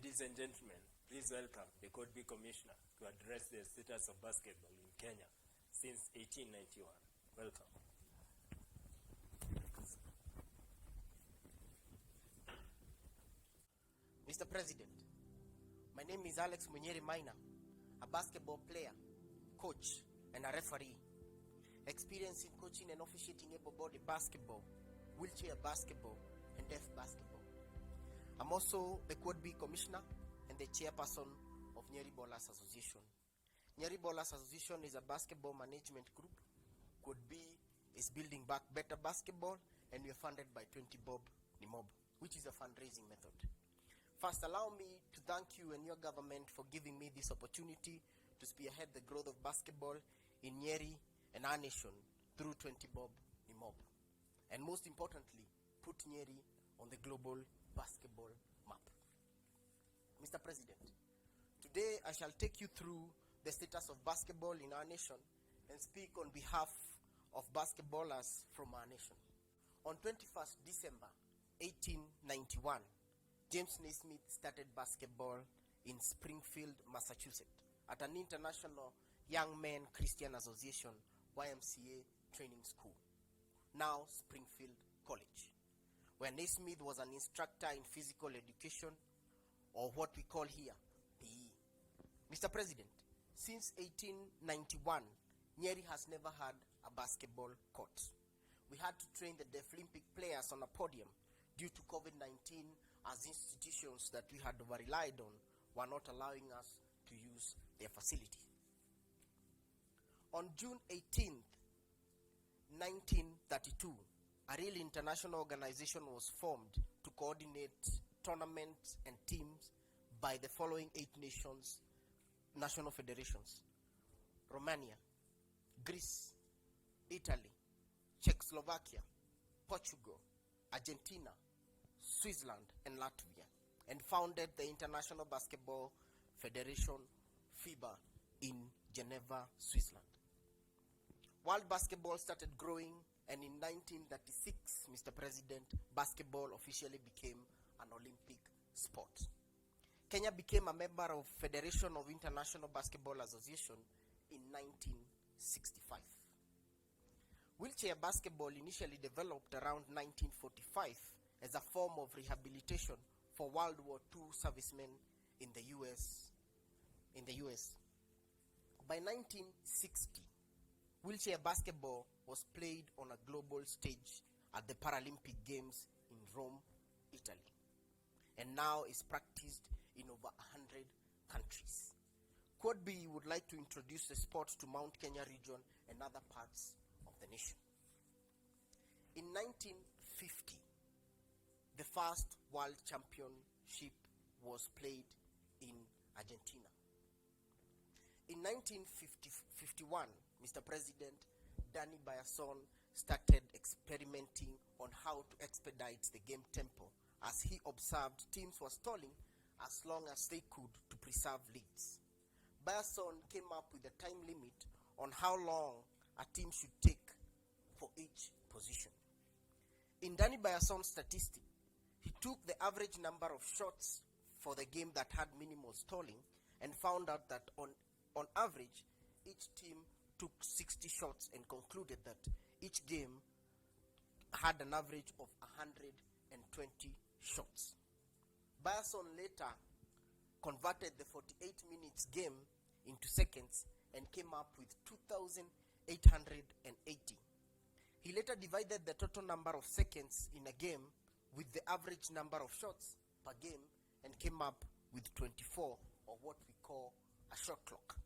Ladies and gentlemen, please welcome the Code B Commissioner to address the status of basketball in Kenya since 1891. Welcome. Mr. President, my name is Munyiri Maina, a basketball player, coach, and a referee. Experience in coaching and officiating able-bodied basketball, wheelchair basketball, and deaf basketball. I'm also the Code B Commissioner and the chairperson of Nyeri Ballers Association. Nyeri Ballers Association is a basketball management group. Code B is building back better basketball, and we are funded by 20 Bob Nimob, which is a fundraising method. First, allow me to thank you and your government for giving me this opportunity to spearhead the growth of basketball in Nyeri and our nation through 20 Bob Nimob. And most importantly, put Nyeri on the global basketball map. Mr. President, today I shall take you through the status of basketball in our nation and speak on behalf of basketballers from our nation. On 21st December 1891, James Naismith started basketball in Springfield, Massachusetts at an international Young Men Christian Association YMCA training school, now Springfield College, where Naismith was an instructor in physical education, or what we call here PE. Mr. President, since 1891, Nyeri has never had a basketball court. We had to train the deaflympic players on a podium due to COVID-19, as institutions that we had relied on were not allowing us to use their facility. On June 18th, 1932, a real international organization was formed to coordinate tournaments and teams by the following 8 nations, national federations: Romania, Greece, Italy, Czechoslovakia, Portugal, Argentina, Switzerland, and Latvia, and founded the International Basketball Federation, FIBA, in Geneva, Switzerland. World basketball started growing, and in 1936, Mr. President, basketball officially became an Olympic sport. Kenya became a member of Federation of International Basketball Association in 1965. Wheelchair basketball initially developed around 1945 as a form of rehabilitation for World War II servicemen in the US. By 1960, wheelchair basketball was played on a global stage at the Paralympic Games in Rome, Italy, and now is practiced in over 100 countries. Code B would like to introduce the sport to Mount Kenya region and other parts of the nation. In 1950, the first World Championship was played in Argentina. In 1951, Mr. President, Danny Bayason started experimenting on how to expedite the game tempo, as he observed teams were stalling as long as they could to preserve leads. Bayason came up with a time limit on how long a team should take for each position. In Danny Bayason's statistic, he took the average number of shots for the game that had minimal stalling and found out that on average, each team took 60 shots, and concluded that each game had an average of 120 shots. Bayason later converted the 48 minutes game into seconds and came up with 2,880. He later divided the total number of seconds in a game with the average number of shots per game and came up with 24, or what we call a shot clock,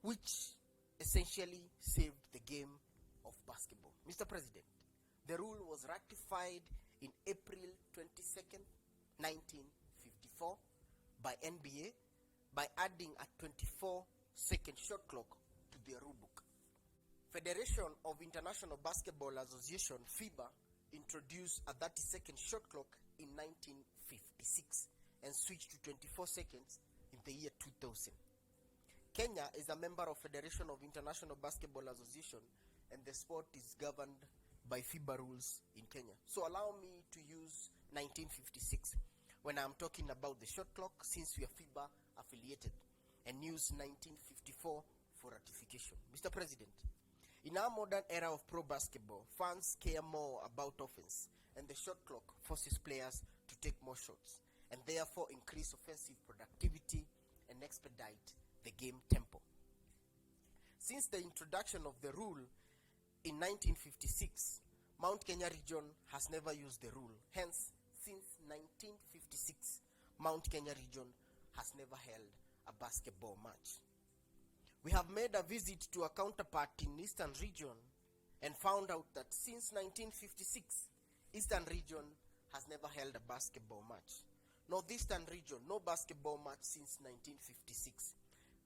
which essentially saved the game of basketball. Mr. President, the rule was ratified in April 22nd, 1954 by NBA by adding a 24-second shot clock to their rule book. Federation of International Basketball Association, FIBA, introduced a 30-second shot clock in 1956 and switched to 24 seconds in the year 2000. Kenya is a member of Federation of International Basketball Association, and the sport is governed by FIBA rules in Kenya. So allow me to use 1956 when I'm talking about the shot clock, since we are FIBA affiliated and use 1954 for ratification. Mr. President, in our modern era of pro basketball, fans care more about offense, and the shot clock forces players to take more shots and therefore increase offensive productivity and expedite the game tempo. Since the introduction of the rule in 1956, Mount Kenya region has never used the rule. Hence, since 1956, Mount Kenya region has never held a basketball match. We have made a visit to a counterpart in Eastern region and found out that since 1956, Eastern region has never held a basketball match. Northeastern region, no basketball match since 1956.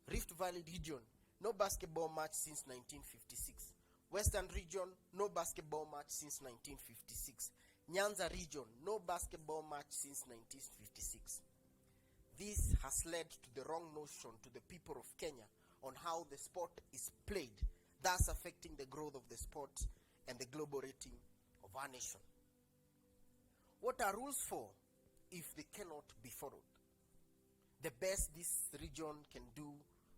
Rift Valley region, no basketball match since 1956. Western region, no basketball match since 1956. Nyanza region, no basketball match since 1956. This has led to the wrong notion to the people of Kenya on how the sport is played, thus affecting the growth of the sport and the global rating of our nation. What are rules for if they cannot be followed? The best this region can do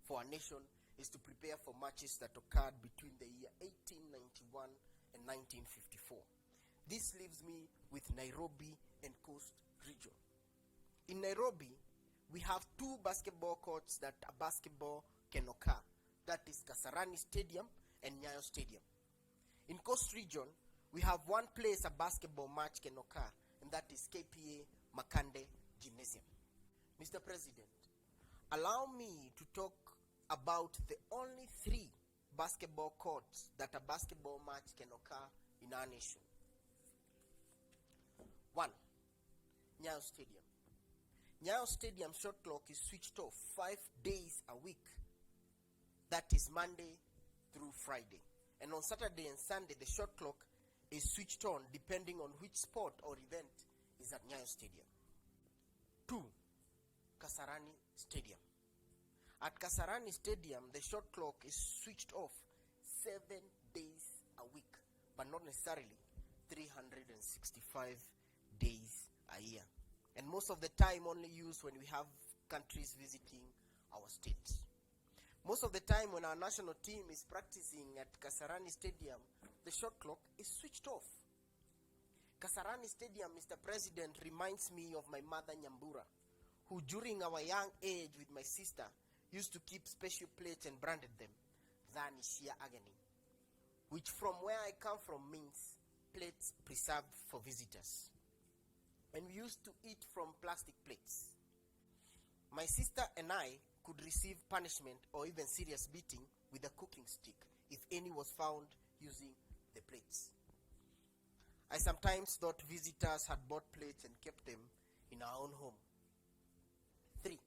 for our nation is to prepare for matches that occurred between the year 1891 and 1954. This leaves me with Nairobi and Coast region. In Nairobi, we have two basketball courts that a basketball can occur. That is Kasarani Stadium and Nyayo Stadium. In Coast region, we have one place a basketball match can occur, and that is KPA Makande Gymnasium. Mr. President, allow me to talk about the only three basketball courts that a basketball match can occur in our nation. 1. Nyayo Stadium. Nyayo Stadium shot clock is switched off 5 days a week. That is Monday through Friday. And on Saturday and Sunday, the shot clock is switched on depending on which sport or event is at Nyayo Stadium. 2. Kasarani Stadium. At Kasarani Stadium, the shot clock is switched off 7 days a week, but not necessarily 365 days a year. And most of the time only used when we have countries visiting our states. Most of the time when our national team is practicing at Kasarani Stadium, the shot clock is switched off. Kasarani Stadium, Mr. President, reminds me of my mother Nyambura, who during our young age with my sister used to keep special plates and branded them, Dhani Shia Agani, which from where I come from means plates preserved for visitors. And we used to eat from plastic plates. My sister and I could receive punishment or even serious beating with a cooking stick if any was found using the plates. I sometimes thought visitors had bought plates and kept them in our own home. 3.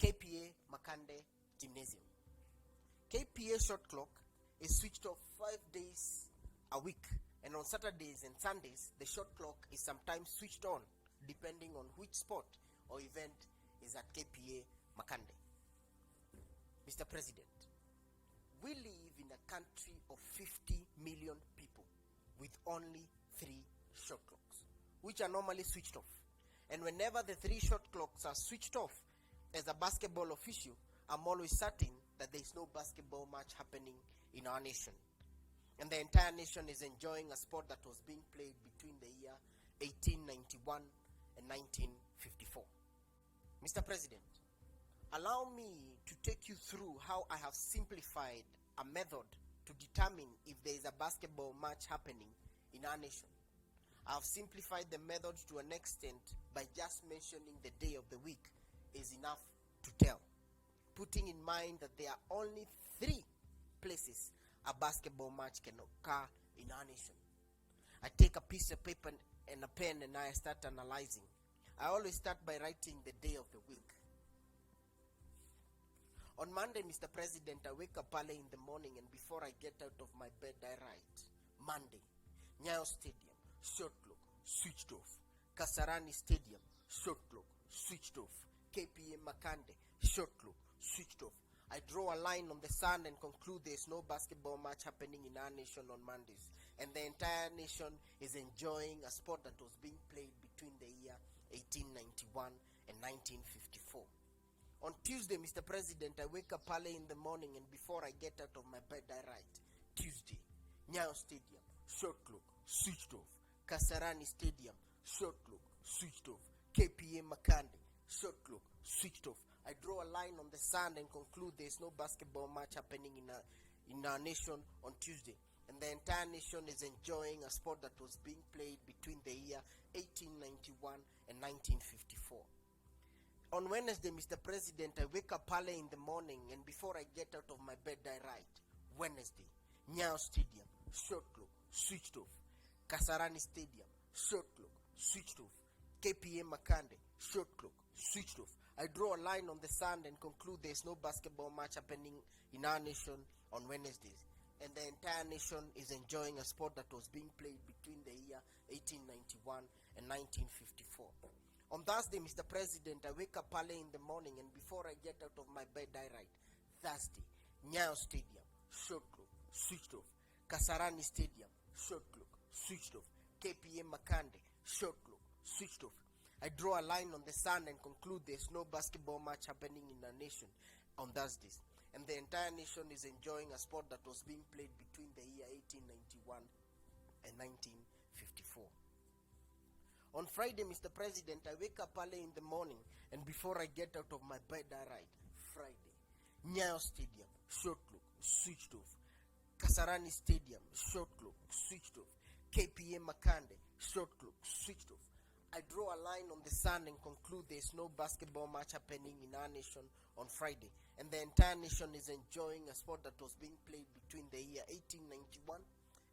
KPA Makande Gymnasium. KPA shot clock is switched off 5 days a week, and on Saturdays and Sundays, the shot clock is sometimes switched on depending on which sport or event is at KPA Makande. Mr. President, we live in a country of 50 million people with only 3 shot clocks, which are normally switched off. And whenever the 3 shot clocks are switched off, as a basketball official, I'm always certain that there is no basketball match happening in our nation. And the entire nation is enjoying a sport that was being played between the year 1891 and 1954. Mr. President, allow me to take you through how I have simplified a method to determine if there is a basketball match happening in our nation. I have simplified the method to an extent by just mentioning the day of the week is enough to tell, putting in mind that there are only 3 places a basketball match can occur in our nation. I take a piece of paper and a pen and I start analyzing. I always start by writing the day of the week. On Monday, Mr. President, I wake up early in the morning, and before I get out of my bed, I write, Monday, Nyayo Stadium, shot clock, switched off. Kasarani Stadium, shot clock, switched off. KPA Makande, shot clock, switched off. I draw a line on the sand and conclude there is no basketball match happening in our nation on Mondays. And the entire nation is enjoying a sport that was being played between the year and 1954. On Tuesday, Mr. President, I wake up early in the morning, and before I get out of my bed, I write, Tuesday, Nyayo Stadium, shot clock, switched off. Kasarani Stadium, shot clock, switched off. KPA Makande, shot clock, switched off. I draw a line on the sand and conclude there is no basketball match happening in our nation on Tuesday. And the entire nation is enjoying a sport that was being played between the year 1891 and 1954. On Wednesday, Mr. President, I wake up early in the morning, and before I get out of my bed, I write, Wednesday, Nyayo Stadium, shot clock, switched off. Kasarani Stadium, shot clock, switched off. KPA Makande, shot clock, switched off. I draw a line on the sand and conclude there is no basketball match happening in our nation on Wednesdays. And the entire nation is enjoying a sport that was being played between the year 1891 and 1954. On Thursday, Mr. President, I wake up early in the morning, and before I get out of my bed, I write, Thursday, Nyayo Stadium, shot clock, switched off. Kasarani Stadium, shot clock, switched off. KPA Makande, shot clock, switched off. I draw a line on the sand and conclude there is no basketball match happening in our nation on Thursdays. And the entire nation is enjoying a sport that was being played between the year 1891 and 1954. On Friday, Mr. President, I wake up early in the morning, and before I get out of my bed, I write, Friday, Nyayo Stadium, shot clock, switched off. Kasarani Stadium, shot clock, switched off. KPA Makande, shot clock, switched off. I draw a line on the sand and conclude there is no basketball match happening in our nation on Friday, and the entire nation is enjoying a sport that was being played between the year 1891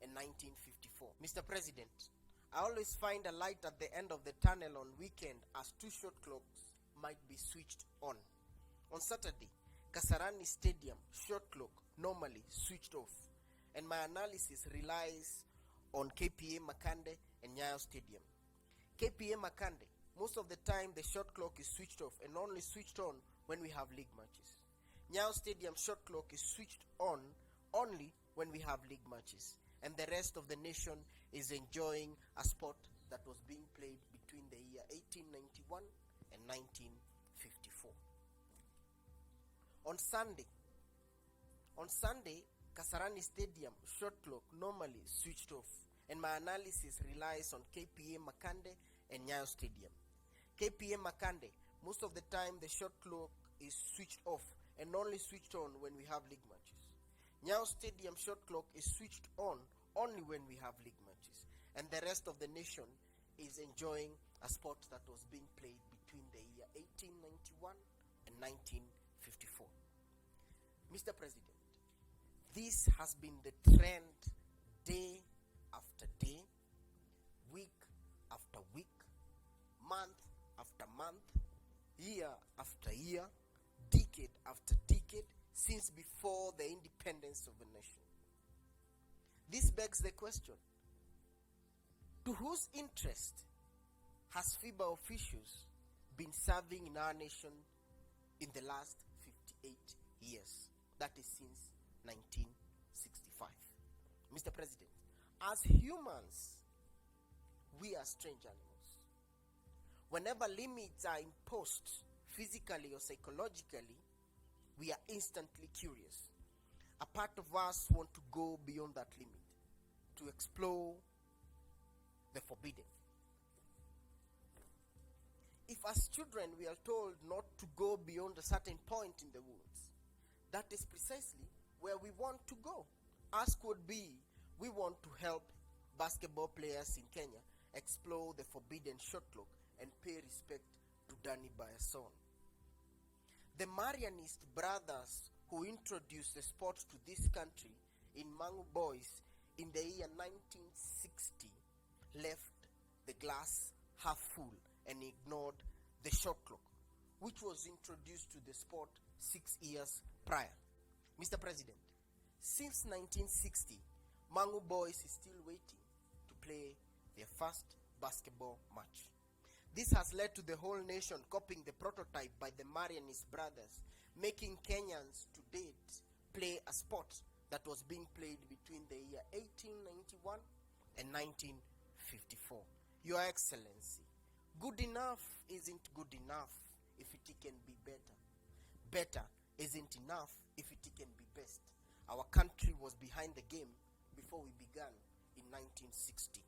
and 1954. Mr. President, I always find a light at the end of the tunnel on weekend, as two shot clocks might be switched on. On Saturday, Kasarani Stadium shot clock normally switched off, and my analysis relies on KPA Makande and Nyayo Stadium. KPA Makande, most of the time the shot clock is switched off and only switched on when we have league matches. Nyayo Stadium shot clock is switched on only when we have league matches, and the rest of the nation is enjoying a sport that was being played between the year 1891 and 1954. On Sunday, Kasarani Stadium shot clock normally switched off, and my analysis relies on KPA Makande and Nyayo Stadium. KPA Makande, most of the time the shot clock is switched off and only switched on when we have league matches. Nyayo Stadium shot clock is switched on only when we have league matches, and the rest of the nation is enjoying a sport that was being played between the year 1891 and 1954. Mr. President, this has been the trend day after day, week after week, month after month, year after year, decade after decade, since before the independence of a nation. This begs the question, to whose interest has FIBA officials been serving in our nation in the last 58 years? That is since 1965. Mr. President, as humans, we are strange animals. Whenever limits are imposed, physically or psychologically, we are instantly curious. A part of us want to go beyond that limit, to explore the forbidden. If as children we are told not to go beyond a certain point in the woods, that is precisely where we want to go. As could be, we want to help basketball players in Kenya explore the forbidden shot clock and pay respect to Danny Bayason. The Marianist brothers who introduced the sport to this country in Mangu Boys in the year 1960 left the glass half full and ignored the shot clock, which was introduced to the sport 6 years prior. Mr. President, since 1960, Mangu Boys is still waiting to play their first basketball match. This has led to the whole nation copying the prototype by the Marianist brothers, making Kenyans to date play a sport that was being played between the year 1891 and 1954. Your Excellency, good enough isn't good enough if it can be better. Better isn't enough if it can be best. Our country was behind the game before we began in 1960.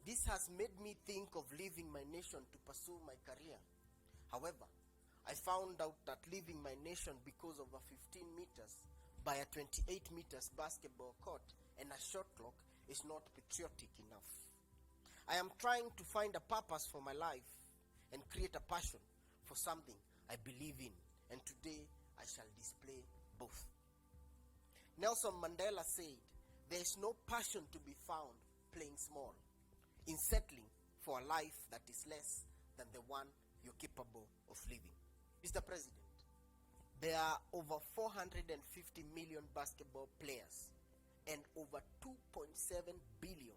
This has made me think of leaving my nation to pursue my career. However, I found out that leaving my nation because of a 15 meters by a 28 meters basketball court and a shot clock is not patriotic enough. I am trying to find a purpose for my life and create a passion for something I believe in, and today I shall display both. Nelson Mandela said, "There is no passion to be found playing small, in settling for a life that is less than the one you're capable of living." Mr. President, there are over 450 million basketball players and over 2.7 billion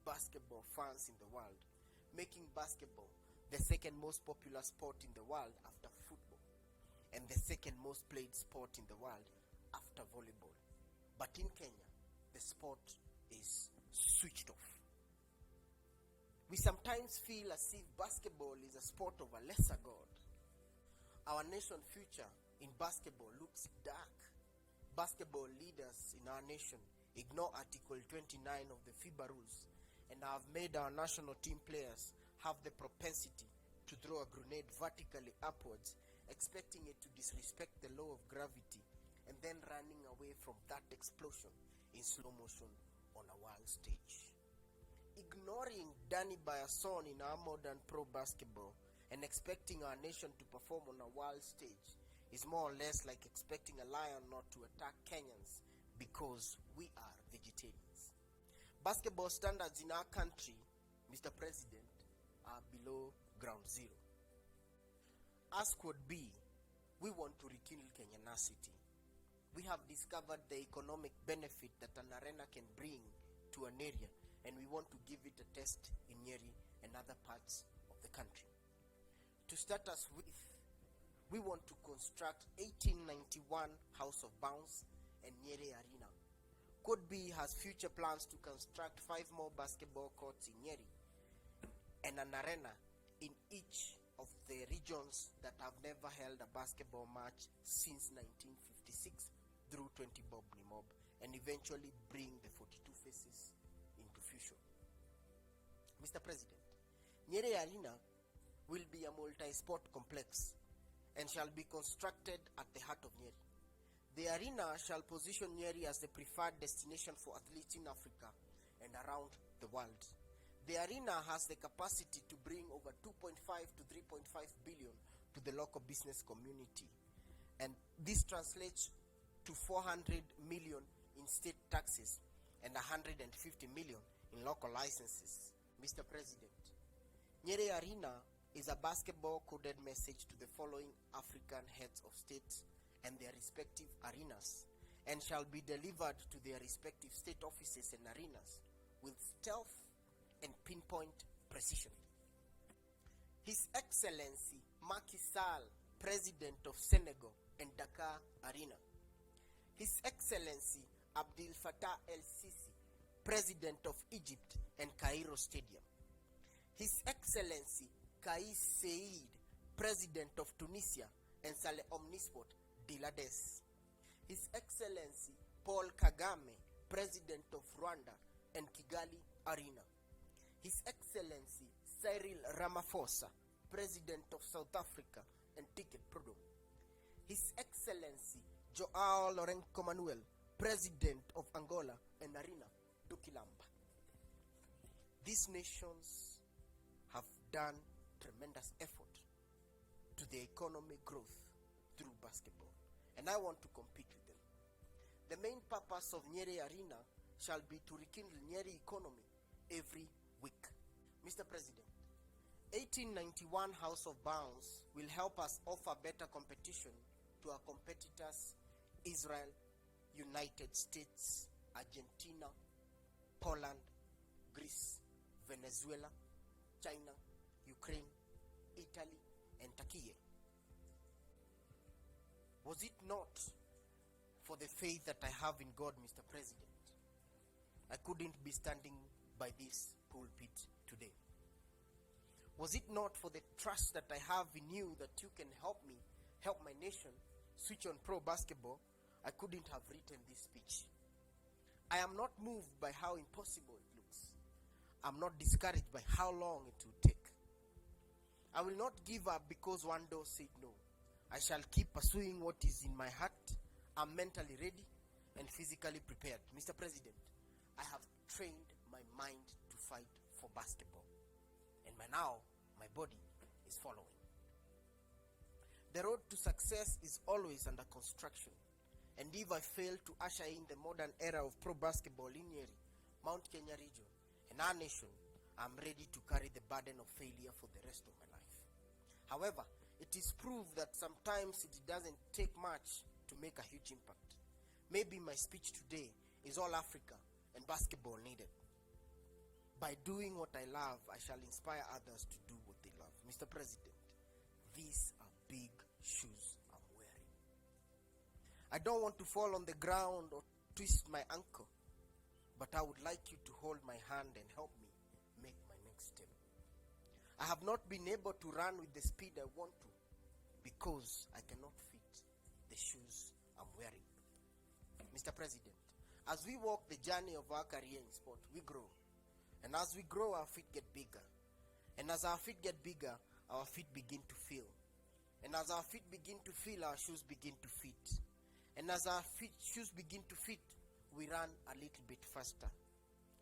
basketball fans in the world, making basketball the second most popular sport in the world after football and the second most played sport in the world after volleyball. But in Kenya, the sport is switched off. We sometimes feel as if basketball is a sport of a lesser god. Our nation's future in basketball looks dark. Basketball leaders in our nation ignore Article 29 of the FIBA rules and have made our national team players have the propensity to throw a grenade vertically upwards, expecting it to disrespect the law of gravity, and then running away from that explosion in slow motion on a world stage. Ignoring Danny Bayerson in our modern pro basketball and expecting our nation to perform on a world stage is more or less like expecting a lion not to attack Kenyans because we are vegetarians. Basketball standards in our country, Mr. President, are below ground zero. As could be, we want to rekindle Kenyanacity. We have discovered the economic benefit that an arena can bring to an area, and we want to give it a test in Nyeri and other parts of the country. To start us with, we want to construct 1891 House of Bounce and Nyeri Arena. Could be has future plans to construct 5 more basketball courts in Nyeri and an arena in each of the regions that have never held a basketball match since 1956 through 20 Bob Nimob, and eventually bring the 42 faces into fusion. Mr. President, Nyeri Arena will be a multi-sport complex and shall be constructed at the heart of Nyeri. The arena shall position Nyeri as the preferred destination for athletes in Africa and around the world. The arena has the capacity to bring over 2.5 to 3.5 billion to the local business community, and this translates to 400 million in state taxes and 150 million in local licenses. Mr. President, Nyeri Arena is a basketball coded message to the following African heads of states and their respective arenas, and shall be delivered to their respective state offices and arenas with stealth and pinpoint precision. His Excellency Macky Sall, President of Senegal and Dakar Arena. His Excellency Abdel Fattah el-Sisi, President of Egypt and Cairo Stadium. His Excellency Kais Saied, President of Tunisia and Saleh Omnisport Dilades. His Excellency Paul Kagame, President of Rwanda and Kigali Arena. His Excellency Cyril Ramaphosa, President of South Africa and Ticket Prodom. His Excellency Joao Lourenço Manuel, President of Angola and Arena Dukilamba. These nations have done tremendous effort to the economic growth through basketball, and I want to compete with them. The main purpose of Nyeri Arena shall be to rekindle Nyeri economy every week. Mr. President, 1891 House of Bounce will help us offer better competition to our competitors Israel, United States, Argentina, Poland, Greece, Venezuela, China, Ukraine, Italy, and Turkey. Was it not for the faith that I have in God, Mr. President, I couldn't be standing by this pulpit today. Was it not for the trust that I have in you that you can help me, help my nation, switch on pro basketball, I couldn't have written this speech. I am not moved by how impossible it looks. I'm not discouraged by how long it will take. I will not give up because one door said no. I shall keep pursuing what is in my heart. I'm mentally ready and physically prepared. Mr. President, I have trained my mind to fight for basketball. And by now, my body is following. The road to success is always under construction. And if I fail to usher in the modern era of pro basketball in Nyeri, Mount Kenya region, and our nation, I'm ready to carry the burden of failure for the rest of my life. However, it is proved that sometimes it doesn't take much to make a huge impact. Maybe my speech today is all Africa and basketball needed. By doing what I love, I shall inspire others to do what they love. Mr. President, these are big shoes I'm wearing. I don't want to fall on the ground or twist my ankle, but I would like you to hold my hand and help me make my next step. I have not been able to run with the speed I want to because I cannot fit the shoes I'm wearing. Mr. President, as we walk the journey of our career in sport, we grow. And as we grow, our feet get bigger. And as our feet get bigger, our feet begin to feel. And as our feet begin to feel, our shoes begin to fit. And as our shoes begin to fit, we run a little bit faster.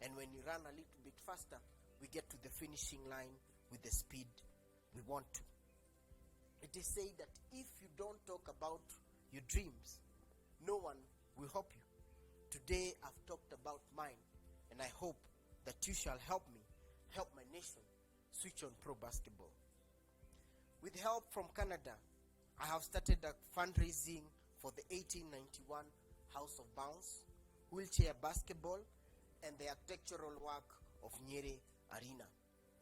And when we run a little bit faster, we get to the finishing line with the speed we want to. It is said that if you don't talk about your dreams, no one will help you. Today I've talked about mine, and I hope that you shall help me, help my nation switch on pro basketball. With help from Canada, I have started a fundraising for the 1891 House of Bounce, wheelchair basketball, and the architectural work of Nyeri Arena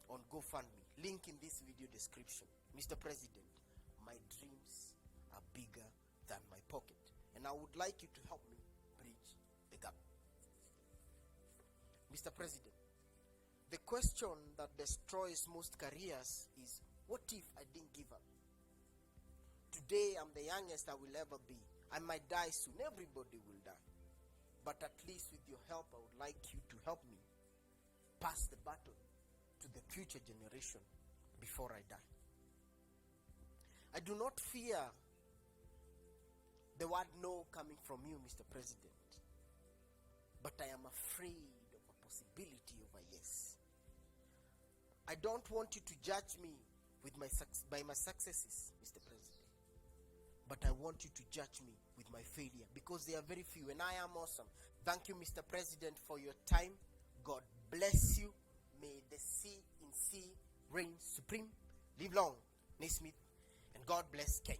on GoFundMe. Link in this video description. Mr. President, my dreams are bigger than my pocket, and I would like you to help me bridge the gap. Mr. President, the question that destroys most careers is, what if I didn't give up? Today I'm the youngest I will ever be. I might die soon. Everybody will die. But at least with your help, I would like you to help me pass the baton to the future generation before I die. I do not fear the word no coming from you, Mr. President. But I am afraid of a possibility of a yes. I don't want you to judge me with by my successes, Mr. President. But I want you to judge me with my failure, because they are very few, and I am awesome. Thank you, Mr. President, for your time. God bless you. May the C in C reign supreme. Live long, Naismith, and God bless Kenya.